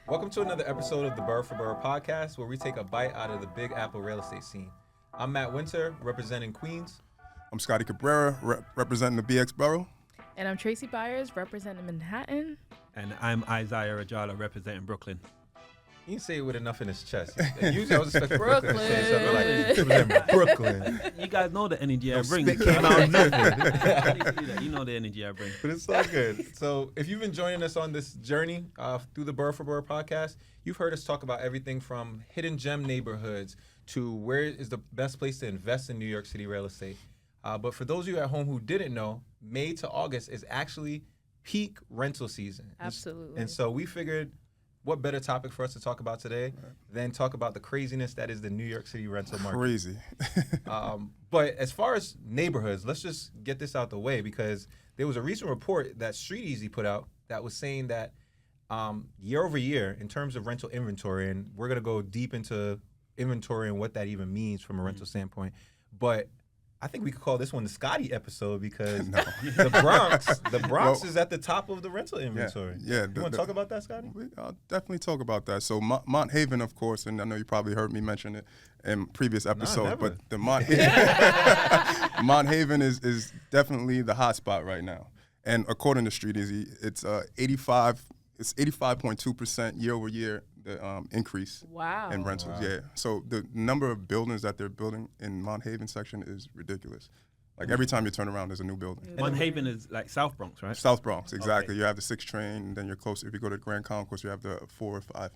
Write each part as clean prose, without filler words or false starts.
Welcome to another episode of the Boro4Boro podcast, where we take a bite out of the Big Apple real estate scene. I'm Matt Wynter, representing Queens. I'm Scottie Cabrera, representing the BX Borough. And I'm Traci Byers, representing Manhattan. And I'm Isaiah Ajala, representing Brooklyn. He didn't say it with enough in his chest. Usually I was expecting Brooklyn. to say something like representing Brooklyn. You guys know the energy I bring. spit came out of You know the energy I bring. But it's so good. So if you've been joining us on this journey through the Boro4Boro podcast, you've heard us talk about everything from hidden gem neighborhoods to where is the best place to invest in New York City real estate. But for those of you at home who didn't know, May to August is actually peak rental season. Absolutely. And so we figured, what better topic for us to talk about today than talk about the craziness that is the New York City rental market. Crazy. But as far as neighborhoods, let's just get this out the way, because there was a recent report that Street Easy put out that was saying that year over year, in terms of rental inventory, and we're going to go deep into inventory and what that even means from a rental standpoint, but I think we could call this one the Scottie episode, because the Bronx is at the top of the rental inventory. Yeah. You want to talk about that, Scottie? I'll definitely talk about that. So Mont Haven, of course, and I know you probably heard me mention it in previous episodes, never. but the Mont Haven is definitely the hot spot right now. And according to Street Easy, it's 85.2% year over year the increase in rentals. Yeah. So the number of buildings that they're building in Mont Haven section is ridiculous. Like every time you turn around, there's a new building. Mont Haven is like South Bronx, right? South Bronx, exactly. Okay. You have the 6 train, and then you're closer. If you go to Grand Concourse, you have the 4 or 5.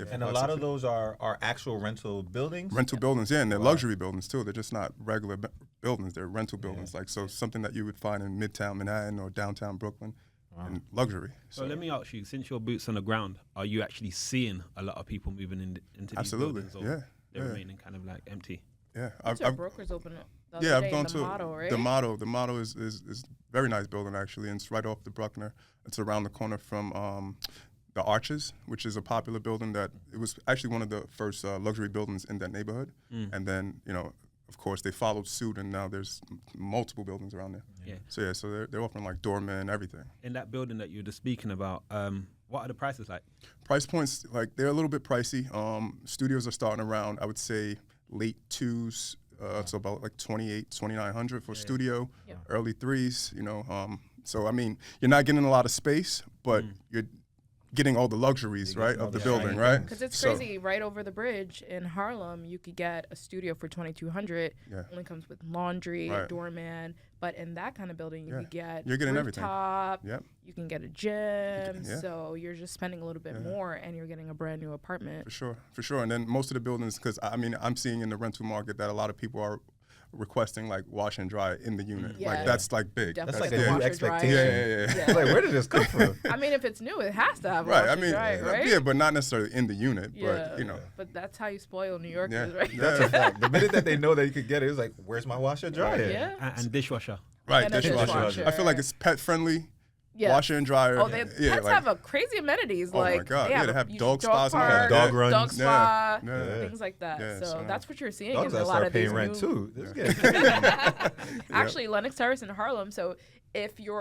And a lot of those are actual rental buildings? Rental buildings, yeah, and they're luxury buildings too. They're just not regular buildings. They're rental buildings. Like, so something that you would find in Midtown Manhattan or downtown Brooklyn. And luxury. So let me ask you, since your boots on the ground, are you actually seeing a lot of people moving into these Absolutely, buildings? Or they're remaining kind of like empty? Yeah. Our brokers open up. I've gone to Motto, right? the Motto. The Motto is a very nice building, actually, and it's right off the Bruckner. It's around the corner from the Arches, which is a popular building that it was actually one of the first luxury buildings in that neighborhood. And then, of course, they followed suit, and now there's multiple buildings around there. Yeah. So they're offering like doormen, everything. In that building that you were just speaking about, what are the prices like? Price points, like, they're a little bit pricey. Studios are starting around, I would say, late 2s, so about like $2,900 for studio, early 3s. So I mean, you're not getting a lot of space, but you're getting all the luxuries, right, of the building, right? Because it's crazy. Right over the bridge in Harlem, you could get a studio for $2,200. Only comes with laundry, doorman. But in that kind of building, you could get rooftop. You can get a gym. So you're just spending a little bit more, and you're getting a brand new apartment. For sure. And then most of the buildings, because I mean, I'm seeing in the rental market that a lot of people are requesting like wash and dry in the unit. Like that's like big. That's Definitely. like a new expectation. Yeah. Like, where did this come from? I mean, if it's new, it has to have Right. wash I and mean, dry, right? yeah, but not necessarily in the unit. Yeah. But But that's how you spoil New Yorkers, right? That's a fact. The minute that they know that you could get it, it's like, where's my washer dryer? Yeah. And dishwasher. Right, And a dishwasher. I feel like it's pet friendly. Yeah. Washer and dryer. Oh, pets have a crazy amenities. Oh like, my God. They have dog spas and all park, that. Dog runs. dog spa, Yeah. things like that. Yeah, so so that's what you're seeing Dogs in gotta a lot start of paying these rent new. too. This is good. Actually, Lenox Terrace in Harlem. So if you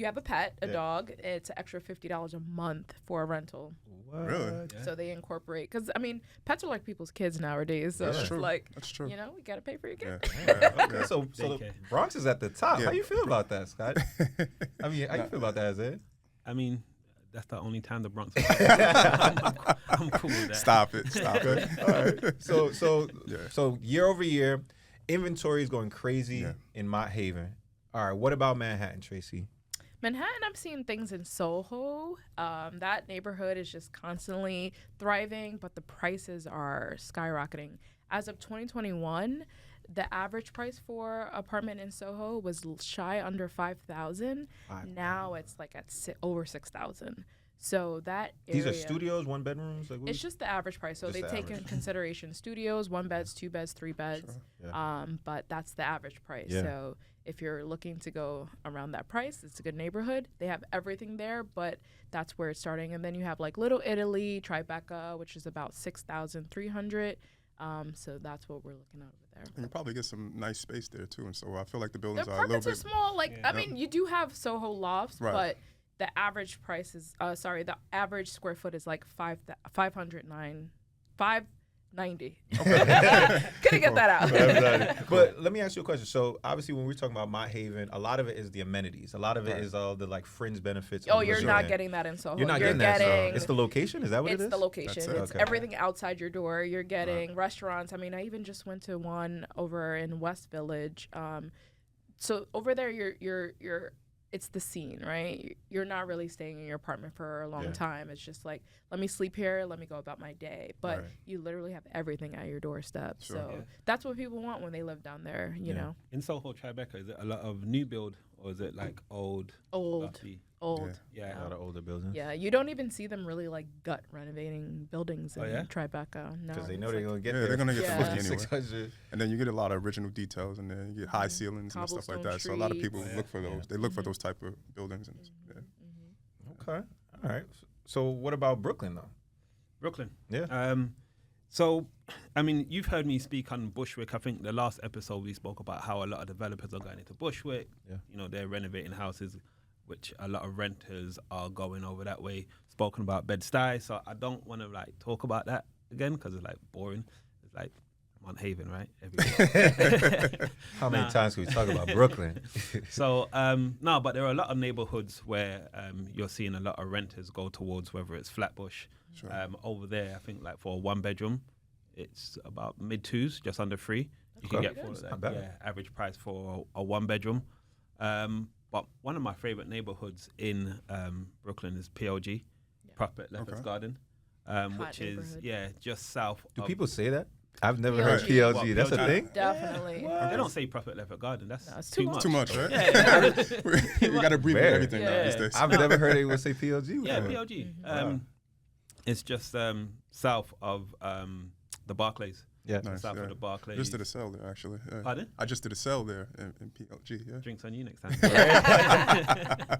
have a pet, a dog, it's an extra $50 a month for a rental. Really? Yeah. So they incorporate, because I mean, pets are like people's kids nowadays. So That's it's true. like, That's true. we gotta pay for your kid. Okay, so the Daycare. Bronx is at the top. Yeah. How you feel about that, Scott? I mean, how you feel about that, Isaiah? I mean, that's the only time the Bronx. I'm cool with that. Stop it. All right. So year over year, inventory is going crazy in Mott Haven. All right. What about Manhattan, Traci? Manhattan, I'm seeing things in Soho. That neighborhood is just constantly thriving, but the prices are skyrocketing. As of 2021, the average price for apartment in Soho was shy under $5,000. Now it's like at over $6,000. So that area, These are studios, 1 bedrooms? Like, it's just the average price. So Just they the take average. in consideration studios, 1 beds, 2 beds, 3 beds. But that's the average price. Yeah. So if you're looking to go around that price, it's a good neighborhood. They have everything there, but that's where it's starting. And then you have like Little Italy, Tribeca, which is about $6,300. So that's what we're looking at over there. And you probably get some nice space there too. And so I feel like the buildings The are a little apartments are bit small. Like, I mean, you do have Soho lofts, Right. but the average price is the average square foot is like 590. Couldn't get that out. But let me ask you a question. So obviously, when we're talking about Mott Haven, a lot of it is the amenities. A lot of it is all the like fringe benefits. Oh, you're not getting that in Soho. You're not getting that. So it's the location. Is that what it is? It's the location. It's Okay. everything outside your door. You're getting restaurants. I mean, I even just went to one over in West Village. So over there, you're it's the scene, right? You're not really staying in your apartment for a long time. It's just like, let me sleep here, let me go about my day. But you literally have everything at your doorstep. Sure. So that's what people want when they live down there, you know? In Soho, Tribeca, is it a lot of new build or is it like old? Fluffy? Old. Yeah. A lot of older buildings. Yeah, you don't even see them really like gut renovating buildings in Tribeca. No, because they know they're gonna get they're gonna get the look anyway. 600. And then you get a lot of original details, and then you get high ceilings and stuff like that. So a lot of people look for those. They look for those type of buildings. And Okay, all right. So what about Brooklyn though? Brooklyn. Yeah. So, I mean, you've heard me speak on Bushwick. I think the last episode we spoke about how a lot of developers are going into Bushwick. Yeah. You know, they're renovating houses, which a lot of renters are going over that way. Spoken about Bed-Stuy, so I don't want to like talk about that again because it's like boring. It's like Mott Haven, right? How many times can we talk about Brooklyn? So, no, but there are a lot of neighborhoods where you're seeing a lot of renters go towards, whether it's Flatbush. Sure. Over there, I think like for a 1-bedroom, it's about mid-2s, just under 3. You can get for that, average price for a 1-bedroom. But one of my favorite neighborhoods in Brooklyn is PLG, Prospect Lefferts Garden, which is just south. Do people say that? I've never heard PLG. What, That's PLG? a thing? Definitely. They don't say Prospect Lefferts Garden. That's too much. Too much, right? Yeah. We got to breathe with everything now these days. I've never heard anyone say PLG. Yeah, PLG. It's just south of the Barclays. Yeah, Nice, south of the Barclays. Just did a sell there, actually. Yeah. Pardon? I just did a sell there in PLG. Yeah. Drinks on you next time.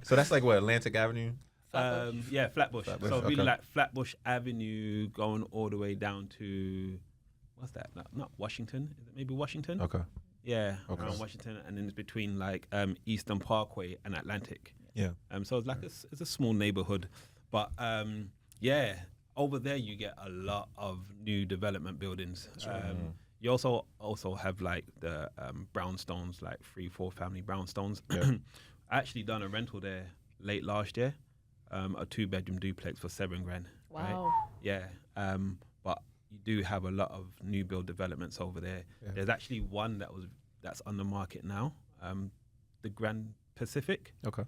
So that's like what, Atlantic Avenue? Yeah, Flatbush. So really like Flatbush Avenue going all the way down to, what's that? Not Washington. Is it maybe Washington? Okay. Yeah, around Washington, and then it's between like Eastern Parkway and Atlantic. Yeah. So it's like it's a small neighborhood, but yeah, over there you get a lot of new development buildings. You also have like the brownstones, like 3-4 family brownstones. Yeah. I actually done a rental there late last year, a 2-bedroom duplex for $7,000. Wow. Right? Yeah. But you do have a lot of new build developments over there. Yeah. There's actually one that's on the market now, the Grand Pacific. Okay.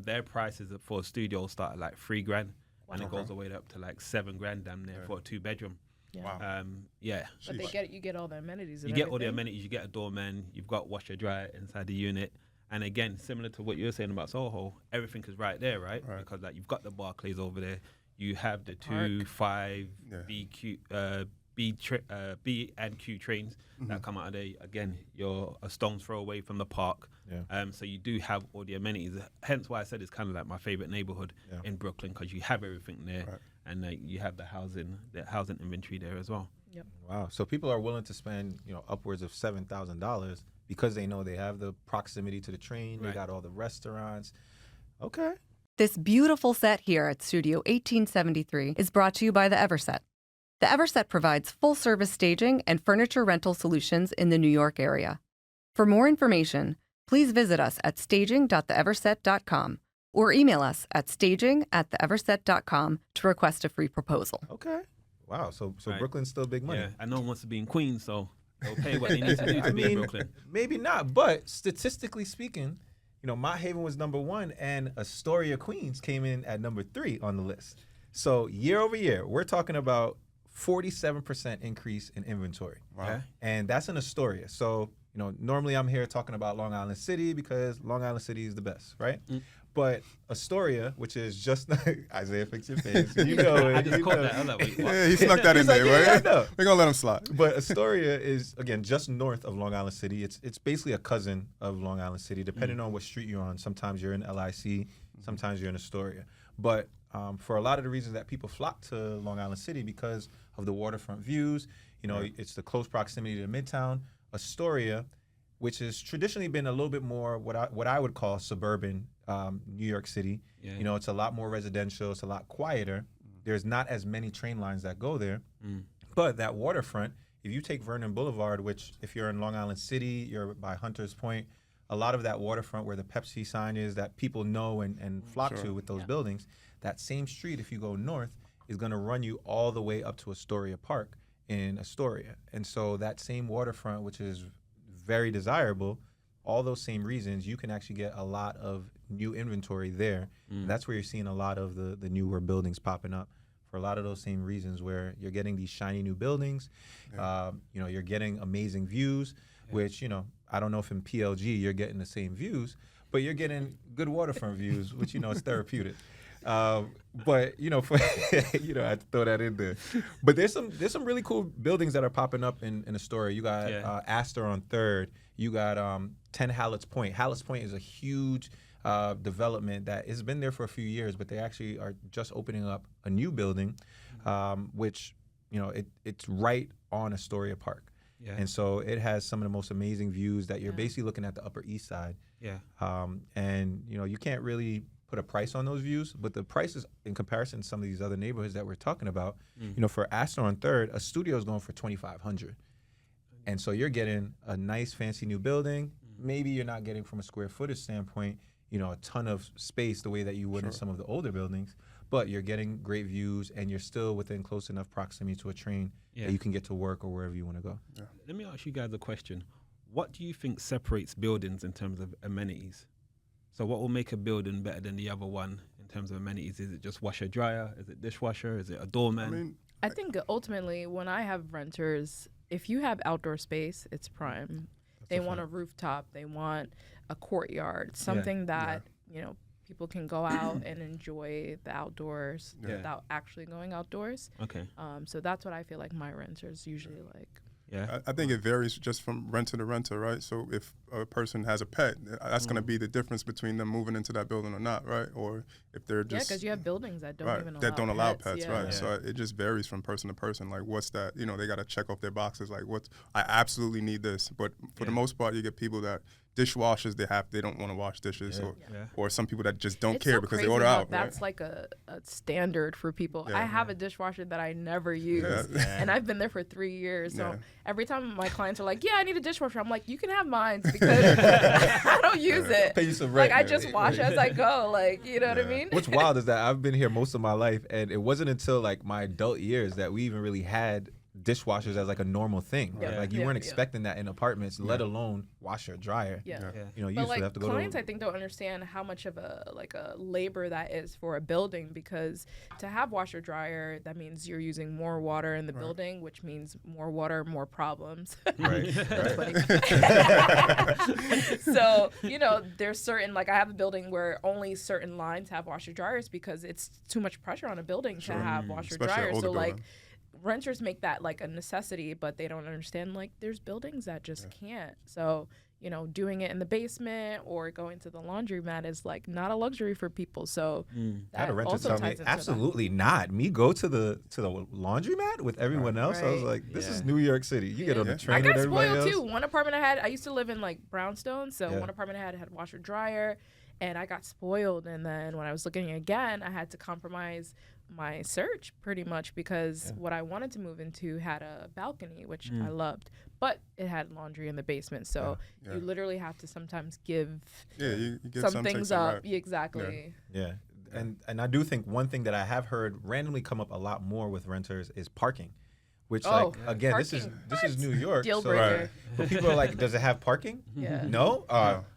Their prices for a studio start at like $3,000, and it goes all the way up to like $7,000 damn near for a 2-bedroom. Yeah. Wow. Yeah. But you get all the amenities. You get all the amenities. You get a doorman. You've got washer dryer inside the unit. And again, similar to what you were saying about Soho, everything is right there, right? Because like you've got the Barclays over there. You have the 2-5 B and Q trains that come out of there. Again, you're a stone's throw away from the park. Yeah. So you do have all the amenities. Hence why I said it's kind of like my favorite neighborhood in Brooklyn, because you have everything there, and you have the housing inventory there as well. Yep. Wow. So people are willing to spend, upwards of $7,000 because they know they have the proximity to the train. They got all the restaurants. Okay. This beautiful set here at Studio 1873 is brought to you by the Everset. The Everset provides full-service staging and furniture rental solutions in the New York area. For more information, please visit us at staging.theeverset.com or email us at staging@theeverset.com to request a free proposal. Okay. Wow. So Brooklyn's still big money. Yeah, and no one wants to be in Queens, so they'll pay what they need to do to be in Brooklyn. Maybe not, but statistically speaking, Mott Haven was number 1, and Astoria, Queens came in at number 3 on the list. So year over year, we're talking about 47% increase in inventory. Wow. Yeah. And that's in Astoria. So, normally I'm here talking about Long Island City because Long Island City is the best, right? But Astoria, which is just Isaiah, fix your face. You know it. I just caught that. I was like, wait, what? Yeah, he snuck that in there, right? Yeah, We're going to let him slide. But Astoria is, again, just north of Long Island City. It's basically a cousin of Long Island City, depending on what street you're on. Sometimes you're in LIC, sometimes you're in Astoria. But for a lot of the reasons that people flock to Long Island City because of the waterfront views, it's the close proximity to Midtown. Astoria, which has traditionally been a little bit more what I would call suburban New York City. Yeah. You know, it's a lot more residential. It's a lot quieter. There's not as many train lines that go there. But that waterfront, if you take Vernon Boulevard, which if you're in Long Island City, you're by Hunter's Point, a lot of that waterfront where the Pepsi sign is that people know and flock to with those buildings, that same street, if you go north, is going to run you all the way up to Astoria Park in Astoria. And so that same waterfront, which is very desirable, all those same reasons, you can actually get a lot of new inventory there. And that's where you're seeing a lot of the newer buildings popping up for a lot of those same reasons, where you're getting these shiny new buildings. You know, you're getting amazing views, which, you know, I don't know if in PLG you're getting the same views, but you're getting good waterfront views, which, you know, is therapeutic. But, you know, for you know, I had to throw that in there. But there's some really cool buildings that are popping up in Astoria. You got Astor on 3rd. You got 10 Hallett's Point. Hallett's Point is a huge development that has been there for a few years, but they actually are just opening up a new building, which, you know, it's right on Astoria Park. Yeah. And so it has some of the most amazing views that you're basically looking at the Upper East Side. Yeah. And, you know, you can't really put a price on those views, but the prices in comparison to some of these other neighborhoods that we're talking about, you know, for Astor on 3rd, a studio is going for $2,500. And so you're getting a nice, fancy new building. Maybe you're not getting from a square footage standpoint, you know, a ton of space the way that you would in some of the older buildings, but you're getting great views and you're still within close enough proximity to a train that you can get to work or wherever you want to go. Yeah. Let me ask you guys a question. What do you think separates buildings in terms of amenities? So what will make a building better than the other one in terms of amenities? Is it just washer dryer? Is it dishwasher? Is it a doorman? I think ultimately when I have renters, if you have outdoor space, it's prime. They want a rooftop. They want a courtyard, something that, you know, people can go out and enjoy the outdoors without actually going outdoors. Okay. So that's what I feel like my renters usually like. Yeah, I think it varies just from renter to renter, right? So if a person has a pet, that's going to be the difference between them moving into that building or not, right? Or if they're just because you have buildings that don't even allow pets, right? Yeah. So it just varies from person to person. Like, what's that? You know, they got to check off their boxes. Like, I absolutely need this, but for the most part, you get people that dishwashers they don't want to wash dishes, or some people that just don't care because they order out. That's like a standard for people. I have a dishwasher that I never use, and I've been there for 3 years. So every time my clients are like, "Yeah, I need a dishwasher," I'm like, "You can have mine because I don't use it. Pay you some rent, like I just wash as I go. Like, you know what I mean?" What's wild is that I've been here most of my life, and it wasn't until like my adult years that we even really had dishwashers as like a normal thing. Right? Like you weren't expecting that in apartments, let alone washer, dryer. You know, you used to have to go clients I think don't understand how much of a labor that is for a building, because to have washer dryer, that means you're using more water in the building, which means more water, more problems. Right. So, you know, there's certain, like I have a building where only certain lines have washer dryers because it's too much pressure on a building to have washer dryers. So like renters make that like a necessity, but they don't understand like there's buildings that just can't. So, you know, doing it in the basement or going to the laundromat is like not a luxury for people. So I had a renter tell me, absolutely not. Me go to the laundromat with everyone else. I was like, this is New York City. You get on the train with everybody else. I got spoiled too. One apartment I used to live in like brownstone, so one apartment I had washer dryer, and I got spoiled. And then when I was looking again, I had to compromise my search pretty much because what I wanted to move into had a balcony, which I loved, but it had laundry in the basement. So you literally have to sometimes give you some things up. Exactly. Yeah. And I do think one thing that I have heard randomly come up a lot more with renters is parking. Which again, parking. this is New York. Deal breaker. But people are like, does it have parking? No?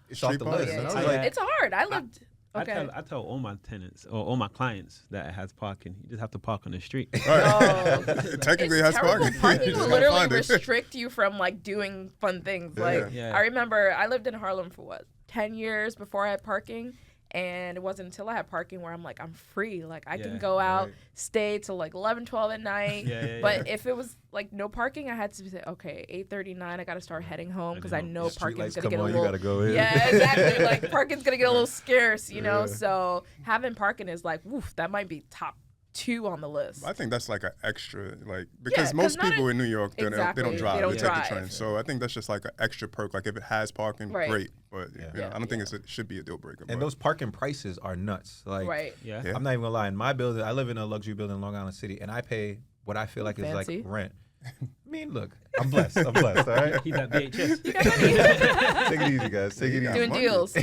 It's off the list. And I was like, it's hard. I lived Okay. I tell all my tenants or all my clients that it has parking. You just have to park on the street. Right. Technically, it has parking. Parking will literally restrict you from like doing fun things. I remember I lived in Harlem for 10 years before I had parking. And it wasn't until I had parking where I'm like, I'm free. Like, I can go out, stay till like 11, 12 at night. But if it was like no parking, I had to say, okay, 8:39, I got to start heading home because I know parking's going to get a little. You gotta go in. Yeah, exactly. Like, parking's going to get a little scarce, you know? So having parking is like, woof, that might be top two on the list. I think that's like an extra, like, because most people in New York, they don't drive. They take the train. So I think that's just like an extra perk. Like if it has parking, great. But you know, I don't think it should be a deal breaker. And those parking prices are nuts. Like, I'm not even gonna lie. In my building, I live in a luxury building in Long Island City, and I pay what I feel like is like rent. I mean, look, I'm blessed. All right? He's at VHS. Take it easy, guys. Take it easy. Doing deals.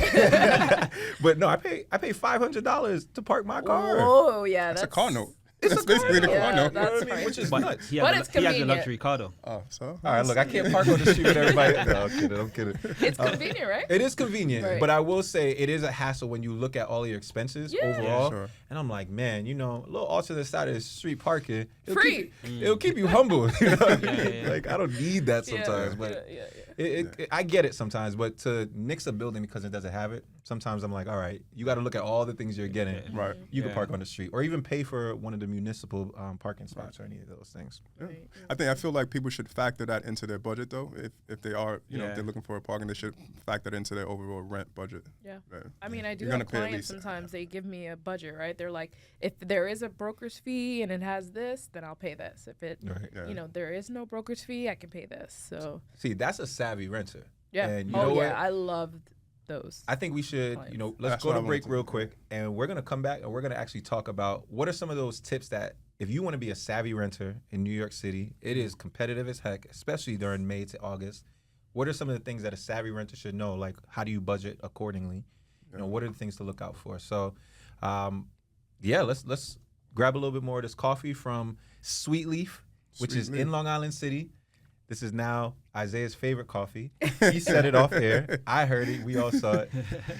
But no, I pay $500 to park my car. Oh, yeah. That's a car note. It's that's basically the car note. That's which is but nuts. But it's He has convenient. a luxury car though. Oh, so? All right, look, I can't park on the street with everybody. No, I'm kidding. It's convenient, right? It is convenient, Right. but I will say it is a hassle when you look at all your expenses overall. Yeah, sure. And I'm like, man, you know, a little alternate side of the street parking. Free. It'll keep you humble. You know what I mean? Yeah. Like, I don't need that sometimes, but I get it sometimes. But to nix a building because it doesn't have it, sometimes I'm like, all right, you got to look at all the things you're getting. Right. You can park on the street or even pay for one of the municipal parking spots or any of those things. Yeah. I feel like people should factor that into their budget though. If they are, you know, if they're looking for a parking, they should factor that into their overall rent budget. Yeah. I mean, I do have clients sometimes, they give me a budget, right? They're like, if there is a broker's fee and it has this, then I'll pay this. If it, you know, there is no broker's fee, I can pay this. So see, that's a savvy renter. Yeah. And you know what? I loved those. I think we should, clients. you know, let's go to break real quick, and we're gonna come back and we're gonna actually talk about what are some of those tips that if you want to be a savvy renter in New York City, it is competitive as heck, especially during May to August. What are some of the things that a savvy renter should know? Like, how do you budget accordingly? You know, what are the things to look out for? So, let's grab a little bit more of this coffee from Sweet Leaf, which is in Long Island City. This is now Isaiah's favorite coffee. He said it off air. I heard it. We all saw it.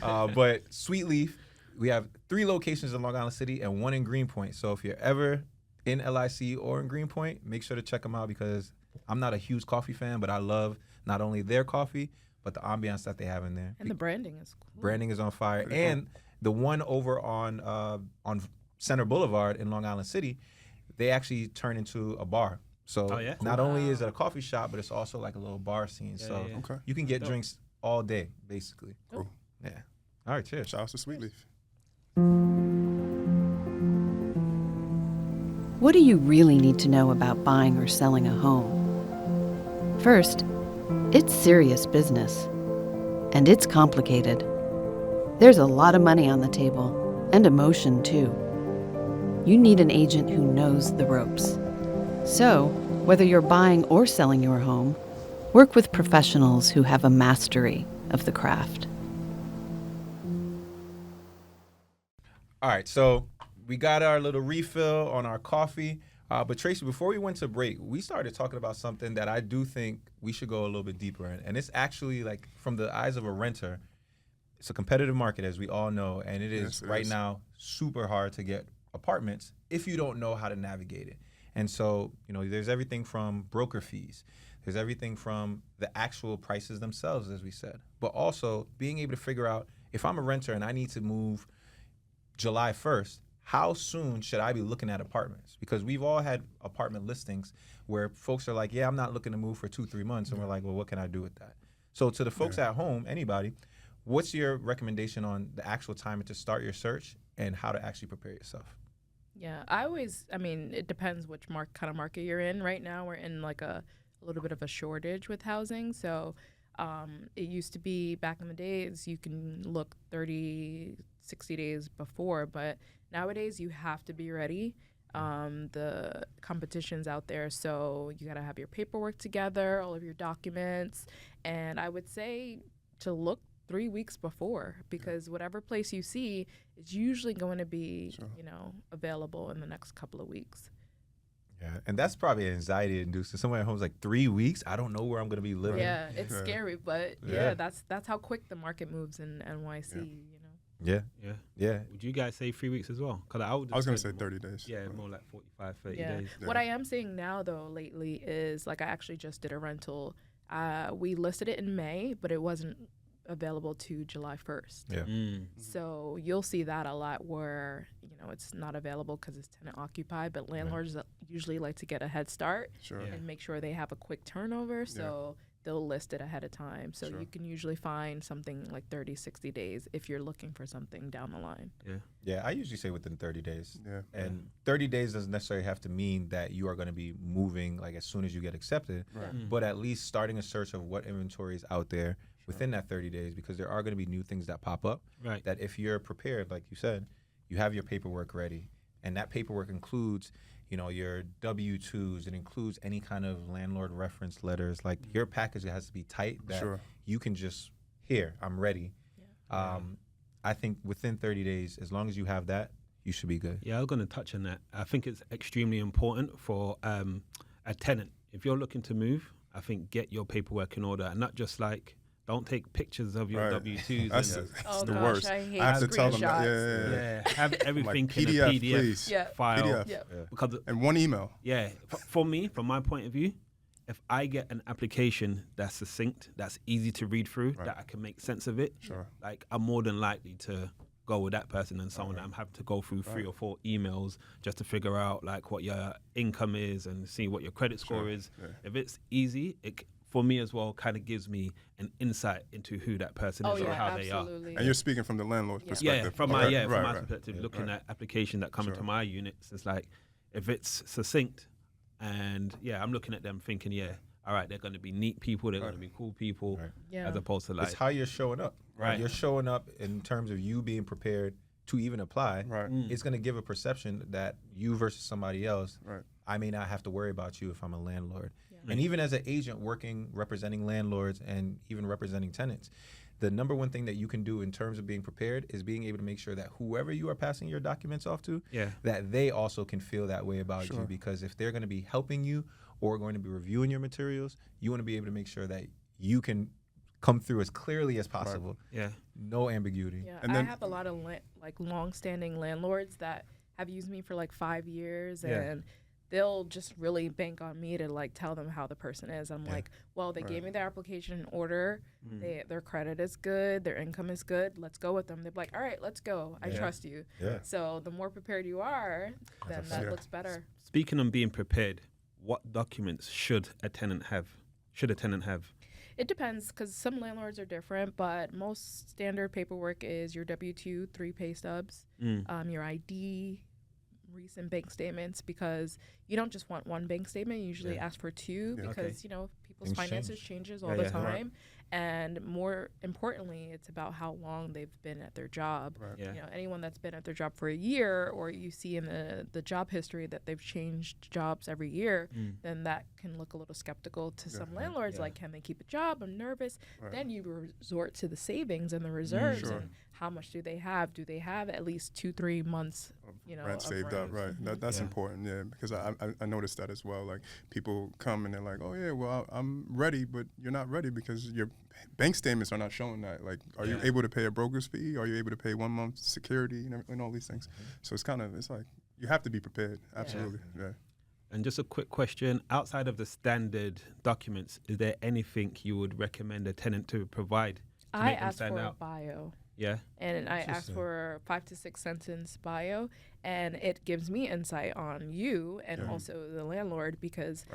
But Sweet Leaf, we have 3 locations in Long Island City and 1 in Greenpoint. So if you're ever in LIC or in Greenpoint, make sure to check them out because I'm not a huge coffee fan, but I love not only their coffee, but the ambiance that they have in there. And the branding is cool. Branding is on fire. And the one over on Center Boulevard in Long Island City, they actually turn into a bar. So not only is it a coffee shop, but it's also like a little bar scene. You can get drinks all day, basically. Cool. Yeah. All right, cheers. Shout out to Sweet Leaf. What do you really need to know about buying or selling a home? First, it's serious business. And it's complicated. There's a lot of money on the table, and emotion too. You need an agent who knows the ropes. So, whether you're buying or selling your home, work with professionals who have a mastery of the craft. All right, so we got our little refill on our coffee. But Traci, before we went to break, we started talking about something that I do think we should go a little bit deeper in. And it's actually like from the eyes of a renter, it's a competitive market, as we all know. And it is now super hard to get apartments if you don't know how to navigate it. And so, you know, there's everything from broker fees. There's everything from the actual prices themselves, as we said. But also being able to figure out if I'm a renter and I need to move July 1st, how soon should I be looking at apartments? Because we've all had apartment listings where folks are like, yeah, I'm not looking to move for 2-3 months. And we're like, well, what can I do with that? So to the folks at home, anybody, what's your recommendation on the actual time to start your search and how to actually prepare yourself? Yeah, I mean, it depends which kind of market you're in. Right now, we're in like a little bit of a shortage with housing. So it used to be back in the days, you can look 30, 60 days before, but nowadays you have to be ready. The competition's out there, so you got to have your paperwork together, all of your documents, and I would say to look 3 weeks before, because whatever place you see is usually going to be, you know, available in the next couple of weeks. Yeah, and that's probably anxiety inducing. Someone at home's like 3 weeks. I don't know where I'm going to be living. Yeah, it's scary, but that's how quick the market moves in NYC. You know. Yeah. Would you guys say 3 weeks as well? Because I was going to say 30 days. Yeah, more like 45, 30 days. What I am seeing now, though, lately is, like, I actually just did a rental. We listed it in May, but it wasn't available to July 1st. Yeah. So you'll see that a lot where, you know, it's not available because it's tenant occupied, but landlords usually like to get a head start and make sure they have a quick turnover. So they'll list it ahead of time. So you can usually find something like 30, 60 days if you're looking for something down the line. Yeah, I usually say within 30 days. Yeah. And 30 days doesn't necessarily have to mean that you are going to be moving like as soon as you get accepted, but at least starting a search of what inventory is out there within that 30 days, because there are going to be new things that pop up. Right. That if you're prepared, like you said, you have your paperwork ready, and that paperwork includes, you know, your W-2s. It includes any kind of landlord reference letters. Like your package has to be tight that you can just, here, I'm ready. I think within 30 days, as long as you have that, you should be good. Yeah, I was going to touch on that. I think it's extremely important for a tenant. If you're looking to move, I think get your paperwork in order, and not just like, don't take pictures of your W-2s. That's the worst. I hate have to tell them screenshots. that. Have everything Like in a PDF, PDF please. file. PDF. Because And one email. For me, from my point of view, if I get an application that's succinct, that's easy to read through, that I can make sense of it, like I'm more than likely to go with that person than someone that I'm having to go through 3 or 4 emails just to figure out like what your income is and see what your credit score is. If it's easy, it for me as well kind of gives me an insight into who that person is or how they are. And you're speaking from the landlord's perspective. Yeah, from my perspective, looking at applications that come into my units, it's like if it's succinct and I'm looking at them thinking, all right, they're going to be neat people, they're going to be cool people, as opposed to like... It's how you're showing up. You're showing up in terms of you being prepared to even apply. It's going to give a perception that you versus somebody else, I may not have to worry about you if I'm a landlord. And even as an agent representing landlords and even representing tenants, the number one thing that you can do in terms of being prepared is being able to make sure that whoever you are passing your documents off to, that they also can feel that way about you. Because if they're going to be helping you or going to be reviewing your materials, you want to be able to make sure that you can come through as clearly as possible. No ambiguity. And I have a lot of long-standing landlords that have used me for like 5 years, and they'll just really bank on me to like tell them how the person is. I'm like, well, they gave me their application in order. Their credit is good. Their income is good. Let's go with them. They're like, all right, let's go. I trust you. So the more prepared you are, then that looks better. Speaking on being prepared, what documents should a tenant have? It depends, because some landlords are different, but most standard paperwork is your W-2, 3 pay stubs, your ID, recent bank statements, because you don't just want one bank statement. You usually ask for 2 because, you know, people's finances changes all the time. And more importantly, it's about how long they've been at their job. You know, anyone that's been at their job for a year, or you see in the job history that they've changed jobs every year, then that can look a little skeptical to some landlords. Like, can they keep a job? I'm nervous. Then you resort to the savings and the reserves and how much do they have? Do they have at least 2-3 months, you know, rent saved up? That's important, because I noticed that as well. Like, people come and they're like, oh yeah, well, I'm ready, but you're not ready because your bank statements are not showing that. Like, are you able to pay a broker's fee? Are you able to pay 1 month's security and all these things? So it's like you have to be prepared. Absolutely. And just a quick question, outside of the standard documents, is there anything you would recommend a tenant to provide? I asked for a bio. And I asked for a 5 to 6 sentence bio, and it gives me insight on you and also the landlord, because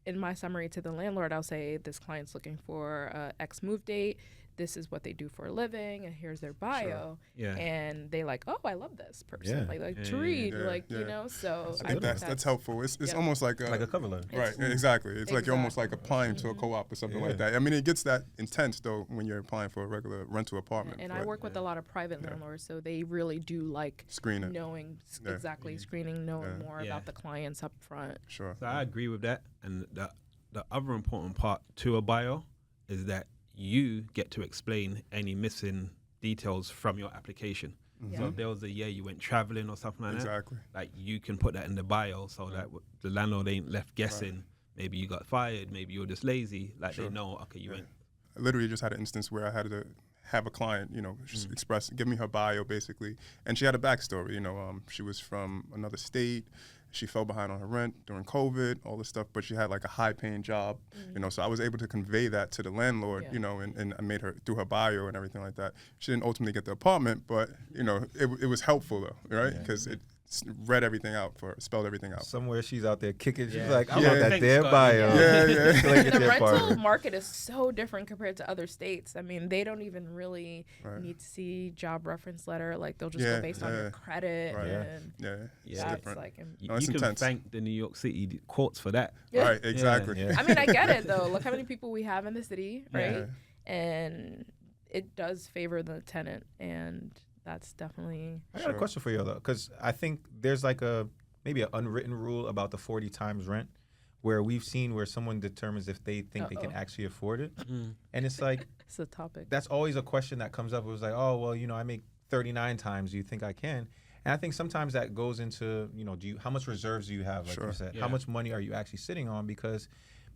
in my summary to the landlord, I'll say this client's looking for X move date. This is what they do for a living, and here's their bio. And they like, oh, I love this person. Like to read, you know. So I think that's helpful. It's almost like a cover letter. Right, exactly. It's like you're almost like applying to a co-op or something like that. I mean, it gets that intense though when you're applying for a regular rental apartment. And I work with a lot of private landlords, so they really do like screening, knowing screening, knowing more about the clients up front. So I agree with that. And the other important part to a bio is that you get to explain any missing details from your application. So if there was a year you went traveling or something like that, like you can put that in the bio so that the landlord ain't left guessing. Maybe you got fired, maybe you were just lazy. Like they know, okay, you went. I literally just had an instance where I had to have a client, you know, just give me her bio basically, and she had a backstory. You know, she was from another state. She fell behind on her rent during COVID, all this stuff, but she had like a high-paying job, you know, so I was able to convey that to the landlord, you know, and I made her through her bio and everything like that. She didn't ultimately get the apartment, but, you know, it was helpful though, right? Because read everything out spelled everything out. Somewhere she's out there kicking. She's Yeah. like, I Yeah. want that Thanks, damn Scottie. bio. Yeah. Like, get The their rental partner. market is so different compared to other states. I mean, they don't even really Right. need to see job reference letter. Like they'll just Yeah, go based on your credit. Right. And Yeah, it's that's different. like, No, it's You can intense. thank the New York City courts for that. yeah. Right, exactly. Yeah. I mean, I get it though. Look how many people we have in the city, right? Yeah. And it does favor the tenant, and that's definitely. I got a question for you though, because I think there's like maybe an unwritten rule about the 40 times rent, where we've seen where someone determines if they think they can actually afford it, and it's like It's a topic. that's always a question that comes up. It was like, oh well, I make 39 times. Do you think I can? And I think sometimes that goes into how much reserves do you have, like you said, how much money are you actually sitting on? Because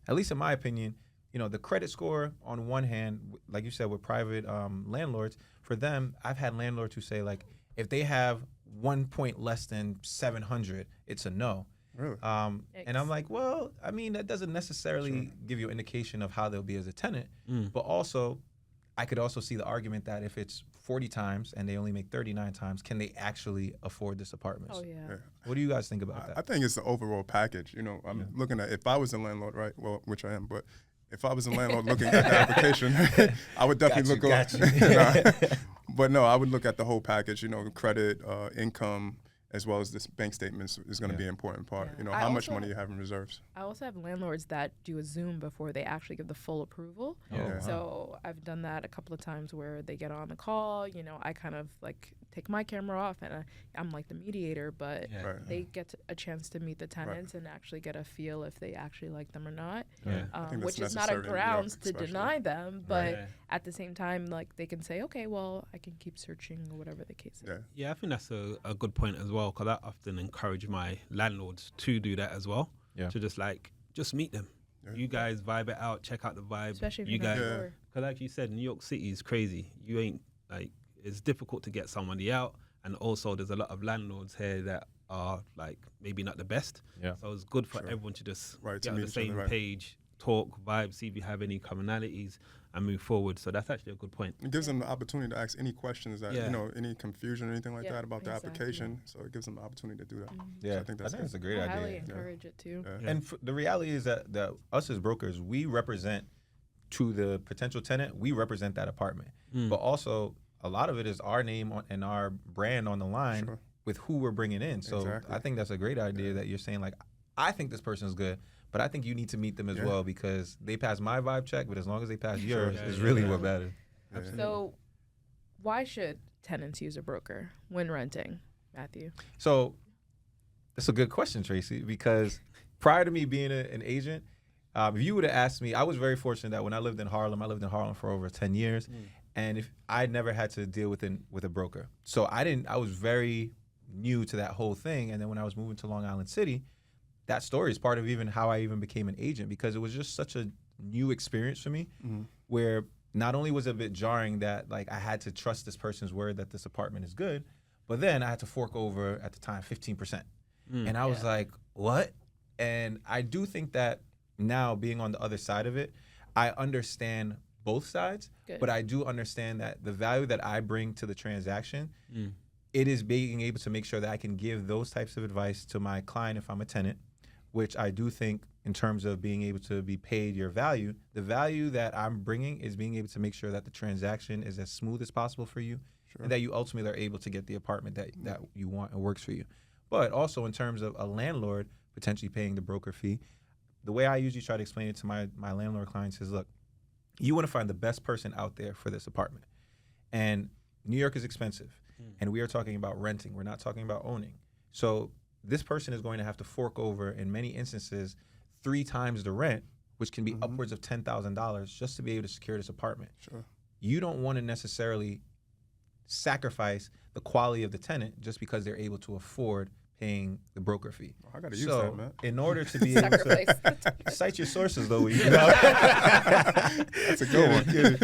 at least in my opinion, the credit score on one hand, like you said, with private landlords, for them, I've had landlords who say like, if they have 1 point less than 700, it's a no. Really? And I'm like, well, I mean, that doesn't necessarily give you an indication of how they'll be as a tenant. But also, I could also see the argument that if it's 40 times and they only make 39 times, can they actually afford this apartment? Oh yeah. What do you guys think about that? I think it's the overall package. I'm looking at, if I was a landlord, right? Well, which I am, but if I was a landlord looking at the application, I would definitely But no, I would look at the whole package. Credit, income, as well as this bank statements is going to be an important part. Yeah. How much money you have in reserves. I also have landlords that do a Zoom before they actually give the full approval. Yeah. So I've done that a couple of times where they get on the call. I kind of like take my camera off and I'm like the mediator, but Right. they get a chance to meet the tenants and actually get a feel if they actually like them or not. Yeah. I think Which that's is not a necessary in New grounds York, to especially. deny them, but Yeah. at the same time, like they can say, okay, well, I can keep searching or whatever the case is. Yeah. Yeah, I think that's a good point as well, because I often encourage my landlords to do that as well. Yeah. To just meet them. Yeah. You guys vibe it out, check out the vibe. Especially if you you're not guys, sure. because like you said, New York City is crazy. You ain't it's difficult to get somebody out, and also there's a lot of landlords here that are like maybe not the best. Yeah. So it's good for everyone to just Right, to get on meet the each other, same right. page, talk, vibe, see if you have any commonalities, and move forward. So that's actually a good point. It gives them the opportunity to ask any questions that, any confusion or anything like Yeah, that about the exactly. application. So it gives them the opportunity to do that. Yeah, So I think that's a great I idea. highly encourage it too. Yeah. And the reality is that us as brokers, we represent to the potential tenant, we represent that apartment. But also, a lot of it is our name and our brand on the line Sure. with who we're bringing in. So Exactly. I think that's a great idea that you're saying, like, I think this person's good, but I think you need to meet them as well because they pass my vibe check, but as long as they pass yours, is really what matters. So why should tenants use a broker when renting, Matthew? So that's a good question, Tracy, because prior to me being an agent, if you would have asked me, I was very fortunate that when I lived in Harlem for over 10 years, and if I never had to deal with a broker. So I was very new to that whole thing. And then when I was moving to Long Island City, that story is part of even how I even became an agent, because it was just such a new experience for me where not only was it a bit jarring that like I had to trust this person's word that this apartment is good, but then I had to fork over at the time 15%. And I was like, what? And I do think that now being on the other side of it, I understand both sides, but I do understand that the value that I bring to the transaction, it is being able to make sure that I can give those types of advice to my client if I'm a tenant, which I do think in terms of being able to be paid your value, the value that I'm bringing is being able to make sure that the transaction is as smooth as possible for you and that you ultimately are able to get the apartment that you want and works for you. But also in terms of a landlord potentially paying the broker fee, the way I usually try to explain it to my landlord clients is, look, you want to find the best person out there for this apartment. And New York is expensive. And we are talking about renting. We're not talking about owning. So this person is going to have to fork over, in many instances, 3 times the rent, which can be upwards of $10,000 just to be able to secure this apartment. Sure. You don't want to necessarily sacrifice the quality of the tenant just because they're able to afford paying the broker fee. I gotta use that, man. In order to be able to cite your sources, though, you know. That's a good one.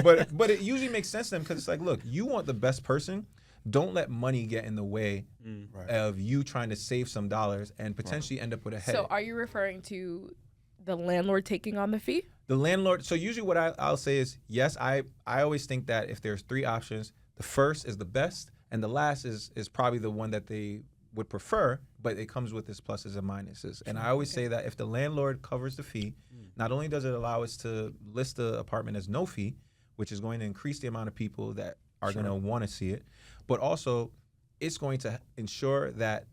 But but it usually makes sense to them because it's like, look, you want the best person. Don't let money get in the way of you trying to save some dollars and potentially end up with a headache. So are you referring to the landlord taking on the fee? The landlord. So usually what I'll say is, yes, I always think that if there's 3 options, the first is the best, And the last is probably the one that they would prefer, but it comes with its pluses and minuses. And I always say that if the landlord covers the fee, not only does it allow us to list the apartment as no fee, which is going to increase the amount of people that are going to want to see it, but also it's going to ensure that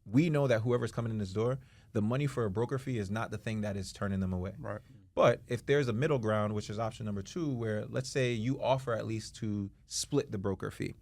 we know that whoever's coming in this door, the money for a broker fee is not the thing that is turning them away. Right. But if there's a middle ground, which is option number 2, where let's say you offer at least to split the broker fee.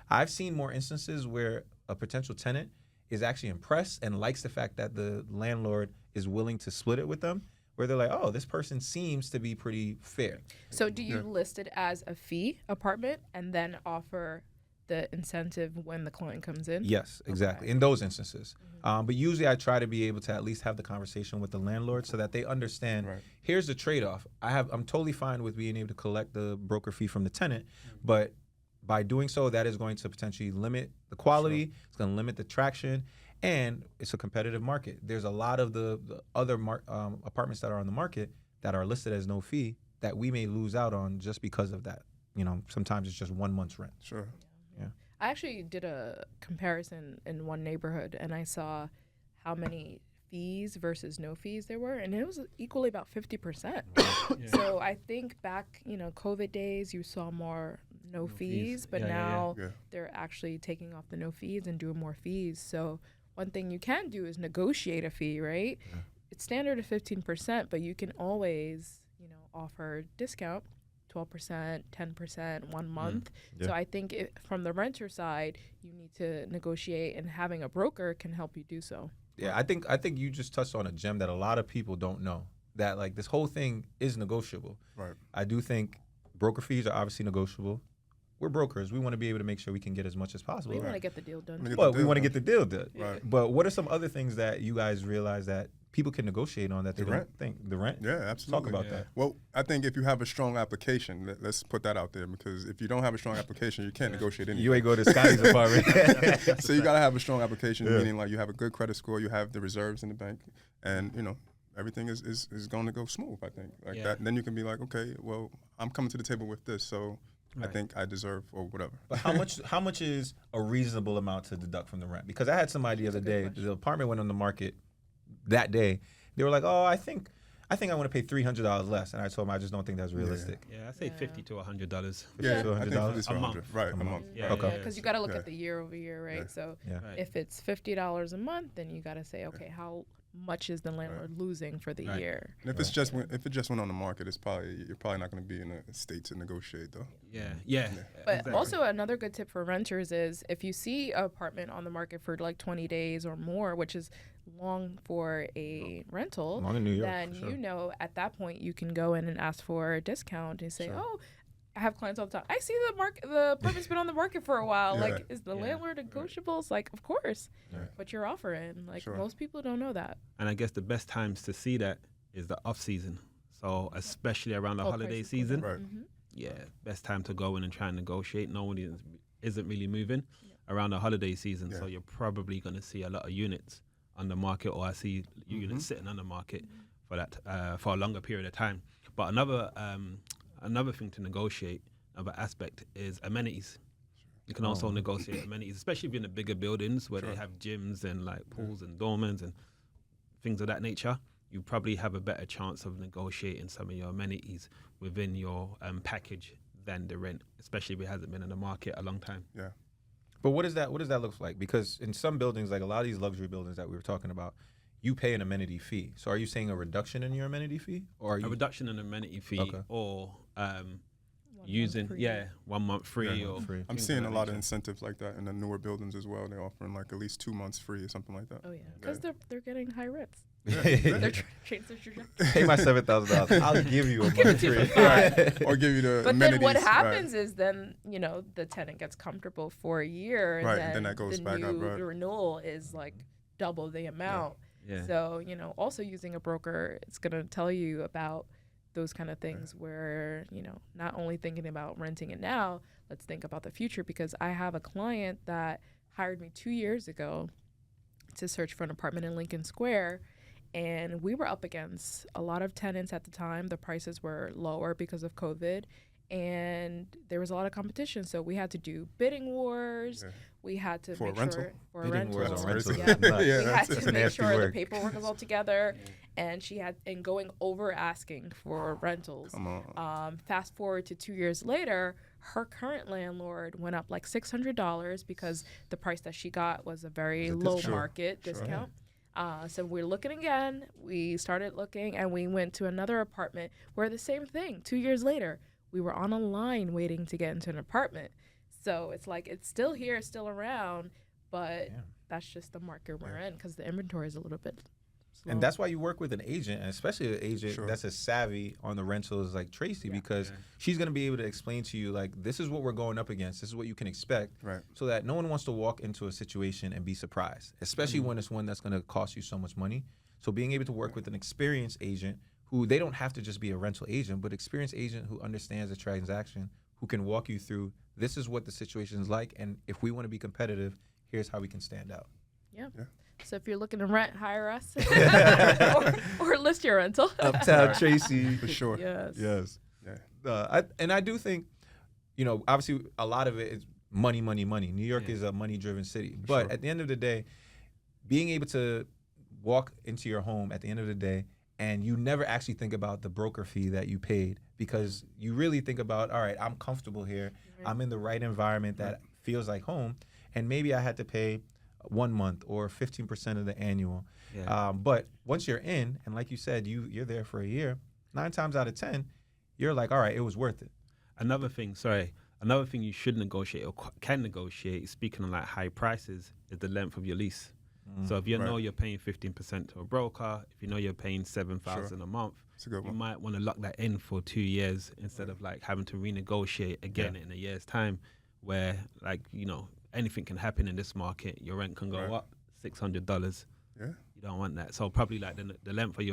I've seen more instances where a potential tenant is actually impressed and likes the fact that the landlord is willing to split it with them, where they're like, oh, this person seems to be pretty fair. So do you list it as a fee apartment and then offer the incentive when the client comes in? Yes, exactly. In those instances. But usually I try to be able to at least have the conversation with the landlord so that they understand, here's the trade-off. I'm totally fine with being able to collect the broker fee from the tenant, but by doing so, that is going to potentially limit the quality, it's going to limit the traction, and it's a competitive market. There's a lot of the other apartments that are on the market that are listed as no fee that we may lose out on just because of that. You know, sometimes it's just 1 month's rent. Sure. Yeah. I actually did a comparison in one neighborhood, and I saw how many fees versus no fees there were, and it was equally about 50%. So I think back, COVID days, you saw more no fees, but now they're actually taking off the no fees and doing more fees. So one thing you can do is negotiate a fee, right? Yeah. It's standard of 15%, but you can always, offer discount. 12%, 10%, 1 month. So I think from the renter side, you need to negotiate, and having a broker can help you do so. Yeah, I think you just touched on a gem that a lot of people don't know, that like this whole thing is negotiable. Right. I do think broker fees are obviously negotiable. We're brokers. We want to be able to make sure we can get as much as possible. We want to get the deal done. Well, we want to get the deal done. Right. But what are some other things that you guys realize that people can negotiate on that they don't think? The rent? Yeah, absolutely. Talk about that. Well, I think if you have a strong application, let's put that out there, because if you don't have a strong application, you can't negotiate anything. You ain't go to Scottie's apartment. So you got to have a strong application, meaning like you have a good credit score, you have the reserves in the bank, and everything is going to go smooth, I think. Like that. And then you can be like, okay, well, I'm coming to the table with this, so I think I deserve or whatever. But how much is a reasonable amount to deduct from the rent? Because I had somebody the other day, the apartment went on the market that day. They were like, oh, I think I want to pay $300 less, and I told them I just don't think that's realistic. Yeah, I say $50 to $100. Yeah, $50 to $100 a month. Right, a month. Yeah, okay. Because you got to look at the year over year, right? So if it's $50 a month, then you got to say, okay, how much is the landlord losing for the year? And if if it just went on the market, you're probably not going to be in a state to negotiate though. Yeah. But also another good tip for renters is if you see an apartment on the market for like 20 days or more, which is long for a rental, long in New York, then at that point you can go in and ask for a discount and say, oh, I have clients all the time. I see the apartment's been on the market for a while. Like, is the landlord negotiable? It's like, of course, but you're offering. Like, most people don't know that. And I guess the best times to see that is the off season. So especially around the holiday season. Right. Yeah, best time to go in and try and negotiate. No one isn't really moving around the holiday season. So you're probably going to see a lot of units on the market, or I see units sitting on the market for that for a longer period of time. But another thing to negotiate, another aspect, is amenities. You can also negotiate amenities, especially if you're in the bigger buildings where they have gyms and like pools and dormans and things of that nature. You probably have a better chance of negotiating some of your amenities within your package than the rent, especially if it hasn't been in the market a long time. Yeah. But what does that look like? Because in some buildings, like a lot of these luxury buildings that we were talking about, you pay an amenity fee. So are you saying a reduction in your amenity fee, or a reduction in amenity fee, or using 1 month free or free? I'm seeing a lot of incentives like that in the newer buildings as well. They're offering like at least 2 months free or something like that. Oh yeah, because they're getting high rents. Yeah. They're trying to change their trajectory. Pay my $7,000. I'll give you a month free. Or give you the But amenities. then what happens is then, the tenant gets comfortable for a year. And then that goes back up, right? The renewal is like double the amount. Yeah. So, also using a broker, it's going to tell you about those kind of things where, not only thinking about renting it now, let's think about the future, because I have a client that hired me 2 years ago to search for an apartment in Lincoln Square. And we were up against a lot of tenants at the time. The prices were lower because of COVID. and there was a lot of competition. So we had to do bidding wars. Yeah. We had to For a make rental? sure for a Bidding rental. wars on That's rentals. crazy. Nuts. Yeah, We had that's to make nasty sure work. the paperwork was all together, and she had and going over asking for rentals. Come on. Fast forward to 2 years later, her current landlord went up like $600 because the price that she got was a very low Sure. market discount. So we're looking again. We started looking, and we went to another apartment where the same thing. 2 years later, we were on a line waiting to get into an apartment. So it's like it's still here, it's still around, but that's just the market we're in because the inventory is a little bit slow. And that's why you work with an agent, and especially an agent Sure. that's as savvy on the rentals like Traci, because she's going to be able to explain to you, like, this is what we're going up against. This is what you can expect. Right. So that no one wants to walk into a situation and be surprised, especially when it's one that's going to cost you so much money. So being able to work with an experienced agent who they don't have to just be a rental agent, but experienced agent who understands the transaction, who can walk you through, this is what the situation is like, and if we want to be competitive, here's how we can stand out. Yeah. Yeah. So if you're looking to rent, hire us or list your rental. Uptown Traci. For sure. Yes. Yes. Yeah. I do think, obviously a lot of it is money, money, money. New York is a money-driven city. But sure. at the end of the day, being able to walk into your home at the end of the day and you never actually think about the broker fee that you paid, because you really think about, all right, I'm comfortable here. Right. I'm in the right environment that feels like home. And maybe I had to pay 1 month or 15% of the annual. Yeah. But once you're in, and like you said, you're there for a year, 9 times out of 10, you're like, all right, it was worth it. Another thing you should negotiate or can negotiate, speaking of like high prices, is the length of your lease. So if you know you're paying 15% to a broker, if you know you're paying $7,000 a month, It's a good you one. might want to lock that in for 2 years instead of like having to renegotiate again in a year's time, where anything can happen in this market. Your rent can go up $600. Yeah. You don't want that. So probably like the length of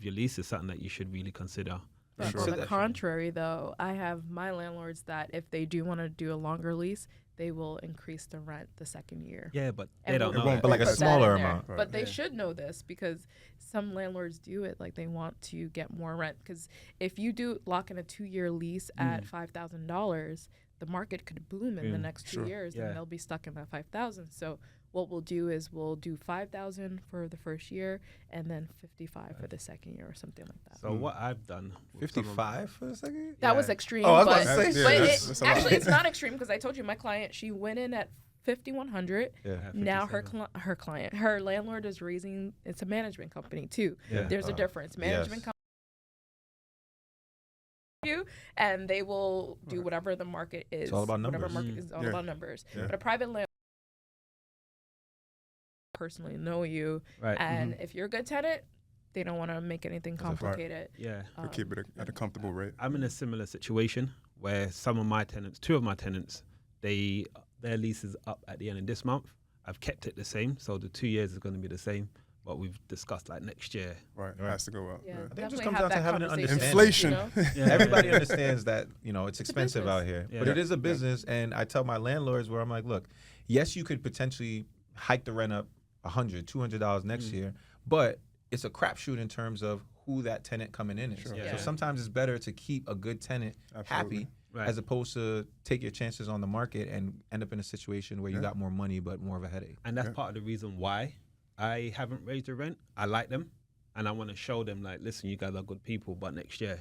your lease is something that you should really consider. But Sure. on the contrary, though, I have my landlords that if they do want to do a longer lease, they will increase the rent the second year. Yeah, but And they don't we'll know. won't But like a put that smaller in there. amount. Right. But they should know this because some landlords do it like they want to get more rent. Because if you do lock in a 2-year lease at $5,000, the market could boom in the next 2 years, Yeah. and they'll be stuck in that 5,000. So what we'll do is we'll do 5,000 for the first year and then 55 for the second year or something like that. So what I've done with some of- 55 for a second? That was extreme. Oh, I was but, about to say, but that's a lot. actually, it's not extreme because I told you my client, she went in at 5,100. Yeah. Now her landlord is raising. It's a management company too. Yeah. There's a difference. Management company, and they will do whatever the market is. It's all about Whatever numbers. market is all Yeah. about numbers. Yeah. But a private landlord personally know you, Right. and if you're a good tenant, they don't want to make anything That's a fact. complicated. Yeah. To keep it at a comfortable rate. I'm in a similar situation where two of my tenants, their lease is up at the end of this month. I've kept it the same, so the 2 years is going to be the same. But we've discussed like next year. Right. It Right. has to go up. Yeah, Yeah. it just definitely comes have down to that having an conversation, Inflation. you know? Everybody understands that, it's expensive business. out here. Yeah. But it is a business, and I tell my landlords where I'm like, look, yes, you could potentially hike the rent up $100, $200 next year, but it's a crapshoot in terms of who that tenant coming in is. Sure. Yeah. So sometimes it's better to keep a good tenant Absolutely. happy Right. as opposed to take your chances on the market and end up in a situation where you got more money but more of a headache. And that's part of the reason why I haven't raised the rent. I like them, and I want to show them like, listen, you guys are good people, but next year,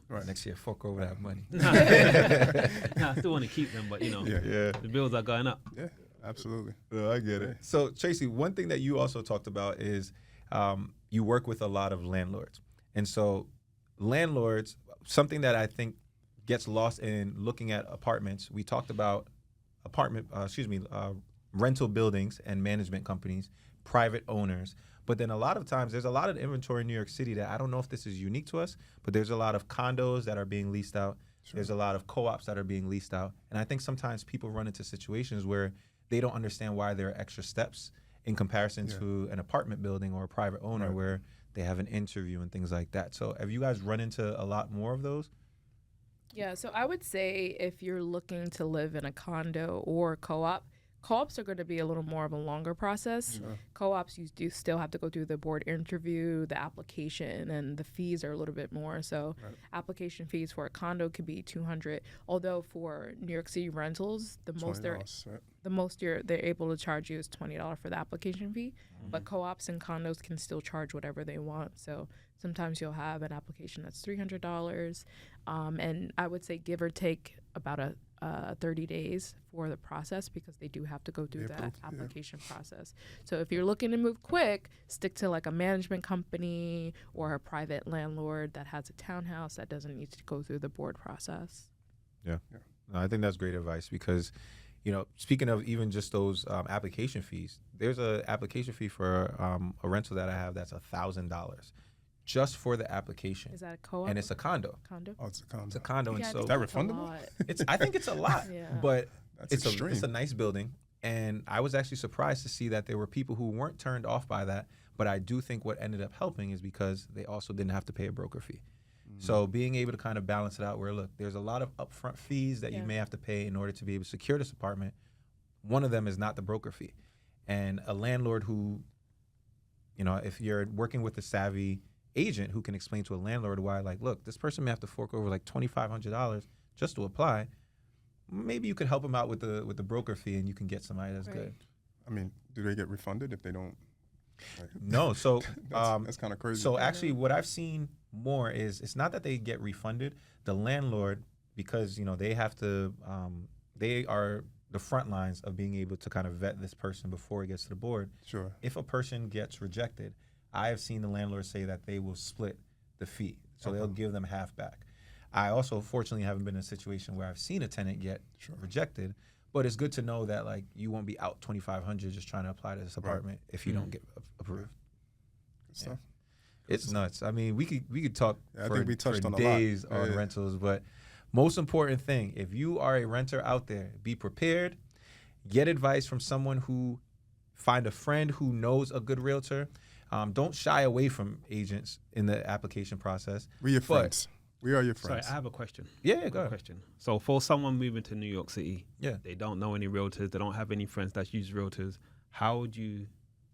Right. Next year, fork over that money. I still want to keep them, but Yeah. the bills are going up. Yeah. Absolutely. I get it. So, Traci, one thing that you also talked about is you work with a lot of landlords. And so landlords, something that I think gets lost in looking at apartments, we talked about rental buildings and management companies, private owners. But then a lot of times there's a lot of inventory in New York City that I don't know if this is unique to us, but there's a lot of condos that are being leased out. Sure. There's a lot of co-ops that are being leased out. And I think sometimes people run into situations where they don't understand why there are extra steps in comparison to an apartment building or a private owner where they have an interview and things like that. So have you guys run into a lot more of those? Yeah, so I would say if you're looking to live in a condo or co-op, Co-ops are going to be a little more of a longer process. Sure. Co-ops, you do still have to go through the board interview, the application, and the fees are a little bit more. So application fees for a condo could be $200. Although for New York City rentals, the most they're able to charge you is $20 for the application fee. But co-ops and condos can still charge whatever they want. So sometimes you'll have an application that's $300, and I would say give or take about 30 days for the process, because they do have to go through that application process. So if you're looking to move quick, stick to like a management company or a private landlord that has a townhouse that doesn't need to go through the board process. Yeah. No, I think that's great advice, because, speaking of even just those application fees, there's a application fee for a rental that I have that's $1,000 just for the application. Is that a co-op? And it's a condo. Oh, it's a condo. It's a condo, and so is that refundable? I think it's a lot, but That's extreme. It's a nice building, and I was actually surprised to see that there were people who weren't turned off by that. But I do think what ended up helping is because they also didn't have to pay a broker fee. So being able to kind of balance it out, where look, there's a lot of upfront fees that you may have to pay in order to be able to secure this apartment. One of them is not the broker fee, and a landlord who, if you're working with a savvy agent who can explain to a landlord why, like, look, this person may have to fork over like $2,500 just to apply. Maybe you could help them out with the broker fee, and you can get somebody that's good. I mean, do they get refunded if they don't? No, so that's kind of crazy. So actually, what I've seen more is it's not that they get refunded. The landlord, because they have to, they are the front lines of being able to kind of vet this person before it gets to the board. Sure. If a person gets rejected, I have seen the landlord say that they will split the fee, so they'll give them half back. I also, fortunately, haven't been in a situation where I've seen a tenant get rejected, but it's good to know that, like, you won't be out $2,500 just trying to apply to this apartment if you don't get approved. Good stuff. It's nuts. I mean, we could talk for touched on days on rentals, but most important thing, if you are a renter out there, be prepared, get advice from someone find a friend who knows a good realtor. Don't shy away from agents in the application process. We're your friends. We are your friends. Sorry, I have a question. Yeah, go ahead. Question. So for someone moving to New York City, they don't know any realtors, they don't have any friends that use realtors.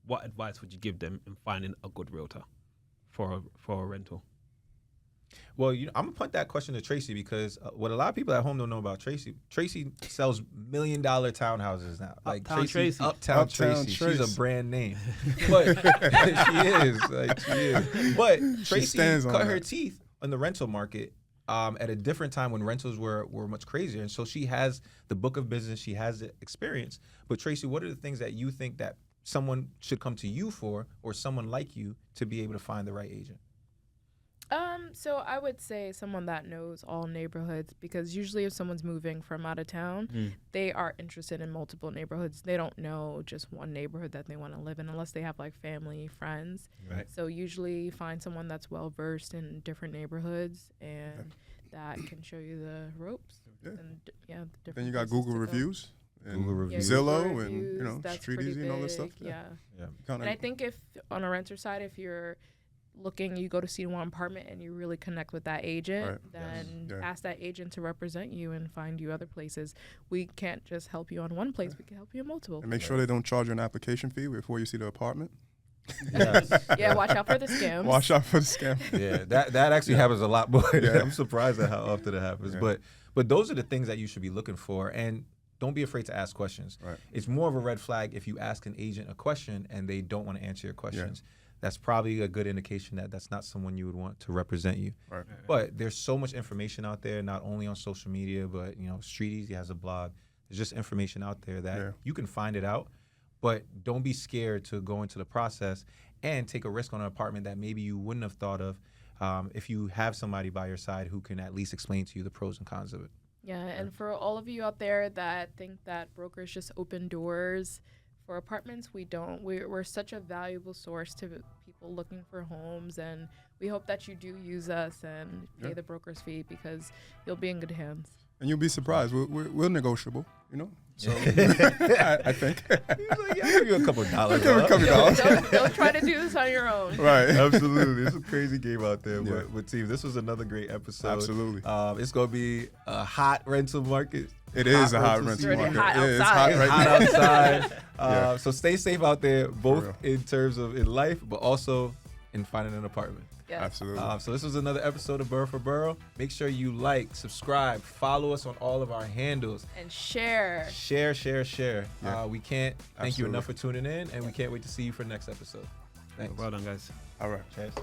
What advice would you give them in finding a good realtor for a rental? Well, I'm gonna punt that question to Traci, because what a lot of people at home don't know about Traci sells $1 million townhouses now. Like Uptown Traci. Uptown Traci. She's a brand name, but she is. But Traci cut her teeth in the rental market at a different time when rentals were much crazier, and so she has the book of business, she has the experience. But Traci, what are the things that you think that someone should come to you for, or someone like you, to be able to find the right agent? So I would say someone that knows all neighborhoods, because usually if someone's moving from out of town, they are interested in multiple neighborhoods. They don't know just one neighborhood that they want to live in unless they have like family, friends. Right. So usually find someone that's well versed in different neighborhoods and that can show you the ropes. Yeah. And, the different then you got Google reviews. Google reviews, Zillow, Google and reviews, that's Street Easy and all this stuff. Yeah. And I think if on a renter side, if you're looking, you go to see one apartment and you really connect with that agent, then ask that agent to represent you and find you other places. We can't just help you on one place, we can help you in multiple. And make sure they don't charge you an application fee before you see the apartment. Yeah, watch out for the scams. Watch out for the scam. Yeah, that actually happens a lot more. I'm surprised at how often it happens. But those are the things that you should be looking for, and don't be afraid to ask questions. Right. It's more of a red flag if you ask an agent a question and they don't want to answer your questions. That's probably a good indication that that's not someone you would want to represent you. Right. But there's so much information out there, not only on social media, but Street Easy has a blog. There's just information out there that you can find it out, but don't be scared to go into the process and take a risk on an apartment that maybe you wouldn't have thought of if you have somebody by your side who can at least explain to you the pros and cons of it. Yeah, and for all of you out there that think that brokers just open doors for apartments, we don't. We're such a valuable source to people looking for homes, and we hope that you do use us and pay the broker's fee, because you'll be in good hands. And you'll be surprised. We're negotiable, So I think. He's like, I'll give you a couple of dollars. Don't try to do this on your own. Right. Absolutely. It's a crazy game out there. But team, this was another great episode. Absolutely. It's going to be a hot rental market It is a hot rental season. market. Hot Yeah, it's outside. hot right Hot now. outside. So stay safe out there, both real. in terms of in life, but also in finding an apartment. Yes. Absolutely. So this was another episode of Boro4Boro. Make sure you like, subscribe, follow us on all of our handles. And share. Share. Yeah. We can't thank you Absolutely. enough for tuning in, and we can't wait to see you for the next episode. Thanks. Well done, guys. All right. Cheers.